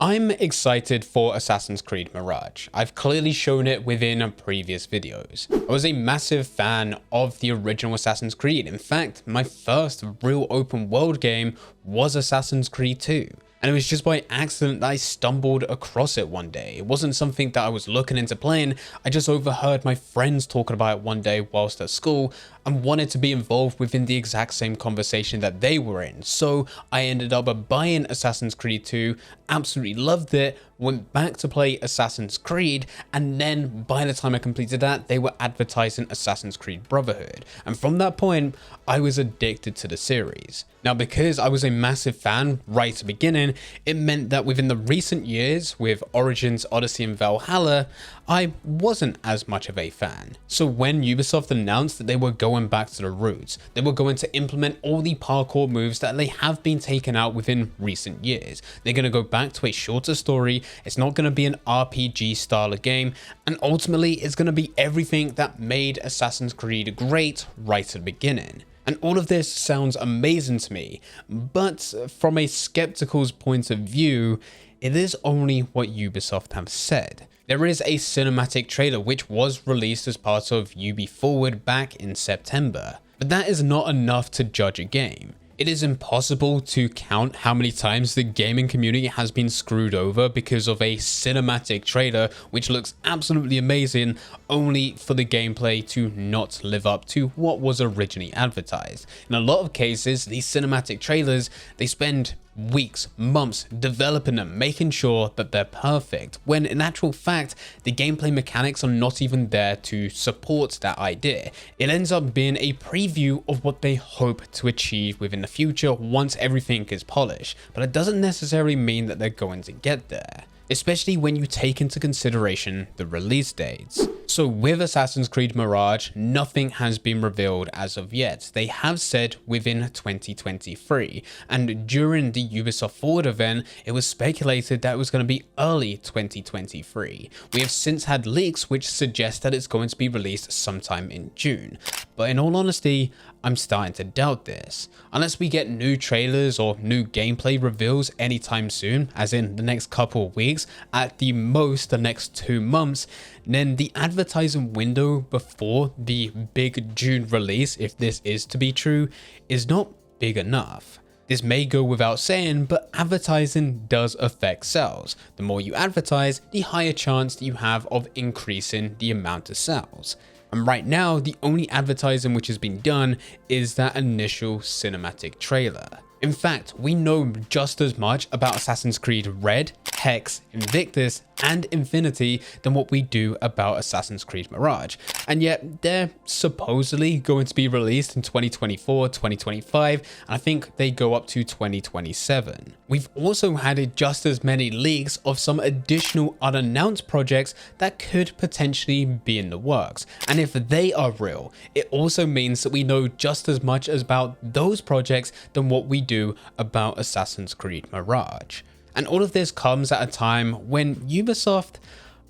I'm excited for Assassin's Creed Mirage. I've clearly shown it within previous videos. I was a massive fan of the original Assassin's Creed. In fact, my first real open world game was Assassin's Creed 2. And it was just by accident that I stumbled across it one day. It wasn't something that I was looking into playing. I just overheard my friends talking about it one day whilst at school and wanted to be involved within the exact same conversation that they were in. So I ended up buying Assassin's Creed 2, absolutely loved it, went back to play Assassin's Creed, and then by the time I completed that, they were advertising Assassin's Creed Brotherhood. And from that point, I was addicted to the series. Now, because I was a massive fan right at the beginning, it meant that within the recent years, with Origins, Odyssey, and Valhalla, I wasn't as much of a fan. So when Ubisoft announced that they were going back to the roots, they were going to implement all the parkour moves that they have been taken out within recent years. They're going to go back to a shorter story, it's not going to be an RPG style of game, and ultimately it's going to be everything that made Assassin's Creed great right at the beginning. And all of this sounds amazing to me, but from a skeptical's point of view, it is only what Ubisoft have said. There is a cinematic trailer which was released as part of Ubi Forward back in September, but that is not enough to judge a game. It is impossible to count how many times the gaming community has been screwed over because of a cinematic trailer which looks absolutely amazing only for the gameplay to not live up to what was originally advertised. In a lot of cases, these cinematic trailers, they spend weeks, months developing them, making sure that they're perfect, when in actual fact, the gameplay mechanics are not even there to support that idea. It ends up being a preview of what they hope to achieve within the future once everything is polished, but it doesn't necessarily mean that they're going to get there, especially when you take into consideration the release dates. So with Assassin's Creed Mirage, nothing has been revealed as of yet. They have said within 2023, and during the Ubisoft Forward event, it was speculated that it was going to be early 2023. We have since had leaks which suggest that it's going to be released sometime in June. But in all honesty, I'm starting to doubt this. Unless we get new trailers or new gameplay reveals anytime soon, as in the next couple of weeks, at the most the next 2 months, then the advertising window before the big June release, if this is to be true, is not big enough. This may go without saying, but advertising does affect sales. The more you advertise, the higher chance that you have of increasing the amount of sales. And right now, the only advertising which has been done is that initial cinematic trailer. In fact, we know just as much about Assassin's Creed Red, Hex, Invictus, and Infinity than what we do about Assassin's Creed Mirage. And yet, they're supposedly going to be released in 2024, 2025, and I think they go up to 2027. We've also had just as many leaks of some additional unannounced projects that could potentially be in the works. And if they are real, it also means that we know just as much about those projects than what we do about Assassin's Creed Mirage. And all of this comes at a time when Ubisoft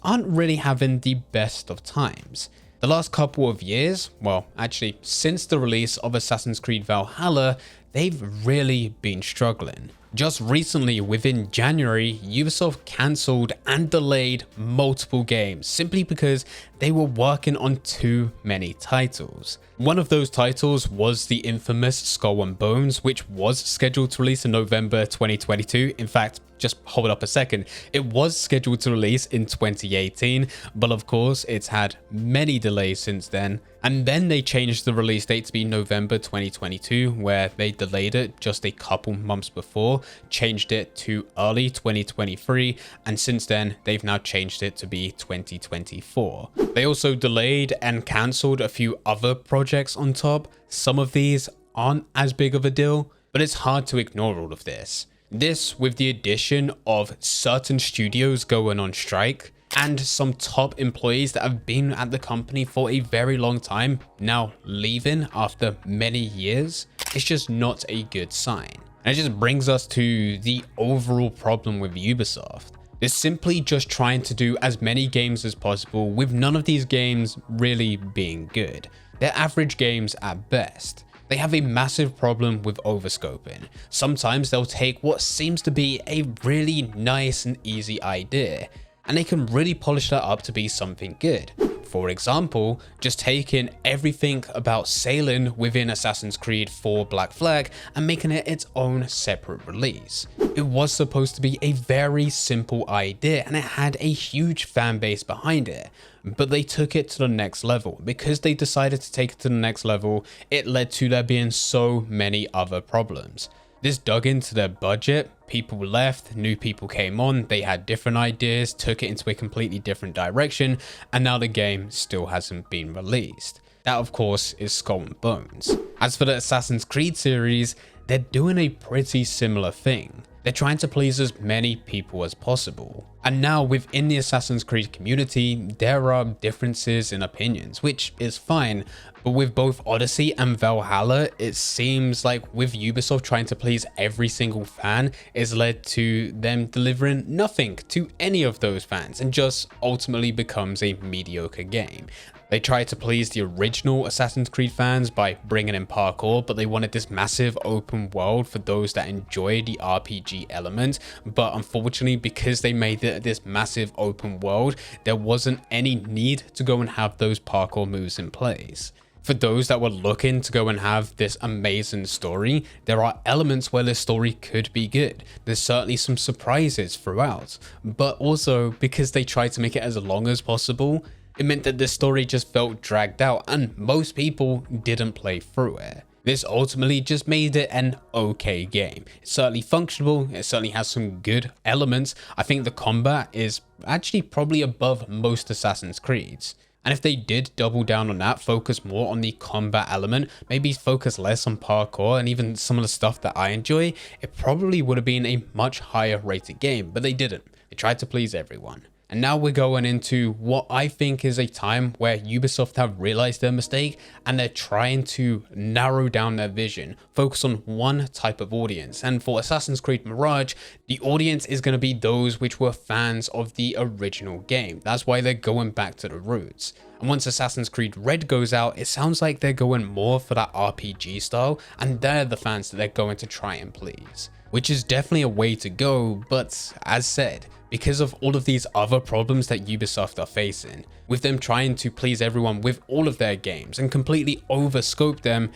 aren't really having the best of times. The last couple of years, well, actually since the release of Assassin's Creed Valhalla, they've really been struggling. Just recently, within January, Ubisoft cancelled and delayed multiple games simply because they were working on too many titles. One of those titles was the infamous Skull and Bones, which was scheduled to release in November 2022. In fact, just hold up a second, it was scheduled to release in 2018, but of course it's had many delays since then. And then they changed the release date to be November 2022, where they delayed it just a couple months before, changed it to early 2023, and since then they've now changed it to be 2024. They also delayed and cancelled a few other projects on top. Some of these aren't as big of a deal, but it's hard to ignore all of this. This with the addition of certain studios going on strike and some top employees that have been at the company for a very long time now leaving after many years. It's just not a good sign. And it just brings us to the overall problem with Ubisoft. They're simply just trying to do as many games as possible, with none of these games really being good. They're average games at best. They have a massive problem with overscoping. Sometimes they'll take what seems to be a really nice and easy idea, and they can really polish that up to be something good. For example, just taking everything about sailing within Assassin's Creed 4 Black Flag and making it its own separate release. It was supposed to be a very simple idea and it had a huge fan base behind it, but they took it to the next level. Because they decided to take it to the next level, it led to there being so many other problems. This dug into their budget, people left, new people came on, they had different ideas, took it into a completely different direction, and now the game still hasn't been released. That of course is Skull and Bones. As for the Assassin's Creed series, they're doing a pretty similar thing. They're trying to please as many people as possible. And now within the Assassin's Creed community, there are differences in opinions, which is fine. But with both Odyssey and Valhalla, it seems like with Ubisoft trying to please every single fan, it's led to them delivering nothing to any of those fans and just ultimately becomes a mediocre game. They tried to please the original Assassin's Creed fans by bringing in parkour, but they wanted this massive open world for those that enjoy the RPG element. But unfortunately, because they made it this massive open world, there wasn't any need to go and have those parkour moves in place. For those that were looking to go and have this amazing story, there are elements where the story could be good. There's certainly some surprises throughout, but also because they tried to make it as long as possible, it meant that the story just felt dragged out and most people didn't play through it. This ultimately just made it an okay game. It's certainly functional, it certainly has some good elements. I think the combat is actually probably above most Assassin's Creeds. And if they did double down on that, focus more on the combat element, maybe focus less on parkour and even some of the stuff that I enjoy, it probably would have been a much higher rated game, but they didn't. They tried to please everyone. And now we're going into what I think is a time where Ubisoft have realized their mistake and they're trying to narrow down their vision, focus on one type of audience. And for Assassin's Creed Mirage, the audience is going to be those which were fans of the original game. That's why they're going back to the roots. And once Assassin's Creed Red goes out, it sounds like they're going more for that RPG style, and they're the fans that they're going to try and please. Which is definitely a way to go, but as said, because of all of these other problems that Ubisoft are facing, with them trying to please everyone with all of their games and completely overscope them,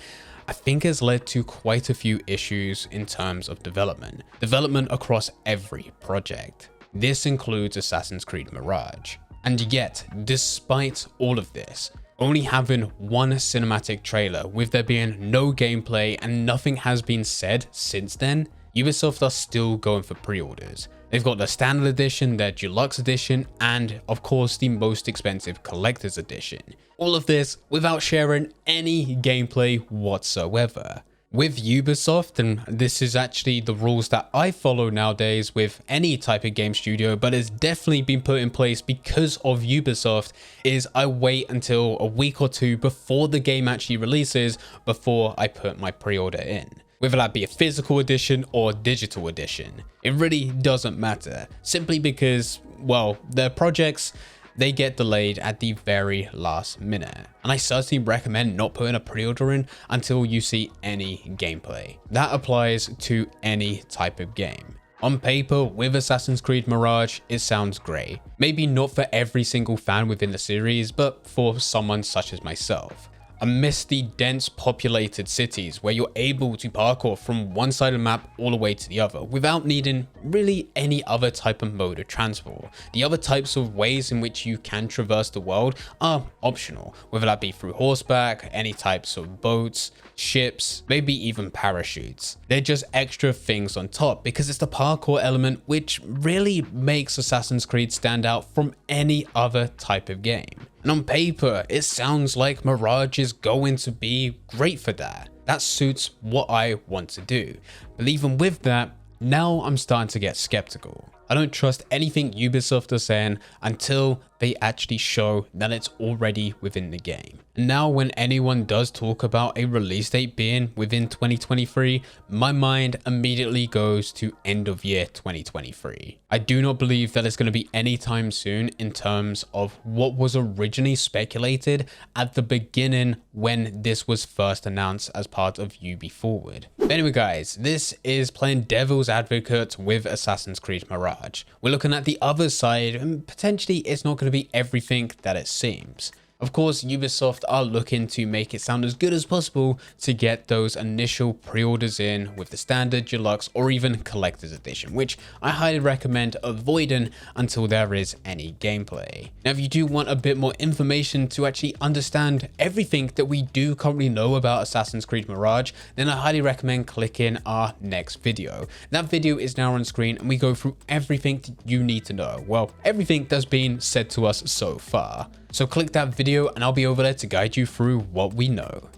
I think has led to quite a few issues in terms of development across every project. This includes Assassin's Creed Mirage. And yet, despite all of this, only having one cinematic trailer with there being no gameplay and nothing has been said since then, Ubisoft are still going for pre-orders. They've got the standard edition, their deluxe edition, and of course the most expensive collector's edition. All of this without sharing any gameplay whatsoever. With Ubisoft, and this is actually the rules that I follow nowadays with any type of game studio, but it's definitely been put in place because of Ubisoft, is I wait until a week or two before the game actually releases before I put my pre-order in. Whether that be a physical edition or digital edition. It really doesn't matter, simply because, well, their projects, they get delayed at the very last minute. And I certainly recommend not putting a pre-order in until you see any gameplay. That applies to any type of game. On paper, with Assassin's Creed Mirage, it sounds great. Maybe not for every single fan within the series, but for someone such as myself. Amidst the dense populated cities where you're able to parkour from one side of the map all the way to the other without needing really any other type of mode of transport. The other types of ways in which you can traverse the world are optional, whether that be through horseback, any types of boats, ships, maybe even parachutes. They're just extra things on top because it's the parkour element which really makes Assassin's Creed stand out from any other type of game. And on paper, it sounds like Mirage is going to be great for that. That suits what I want to do. But even with that, now I'm starting to get skeptical. I don't trust anything Ubisoft are saying until they actually show that it's already within the game. And now when anyone does talk about a release date being within 2023, my mind immediately goes to end of year 2023. I do not believe that it's going to be anytime soon in terms of what was originally speculated at the beginning when this was first announced as part of Ubi Forward. But anyway guys, this is playing devil's advocate with Assassin's Creed Mirage. We're looking at the other side and potentially it's not going to be everything that it seems. Of course, Ubisoft are looking to make it sound as good as possible to get those initial pre-orders in with the standard, deluxe, or even collector's edition, which I highly recommend avoiding until there is any gameplay. Now, if you do want a bit more information to actually understand everything that we do currently know about Assassin's Creed Mirage, then I highly recommend clicking our next video. That video is now on screen and we go through everything that you need to know. Well, everything that's been said to us so far. So click that video and I'll be over there to guide you through what we know.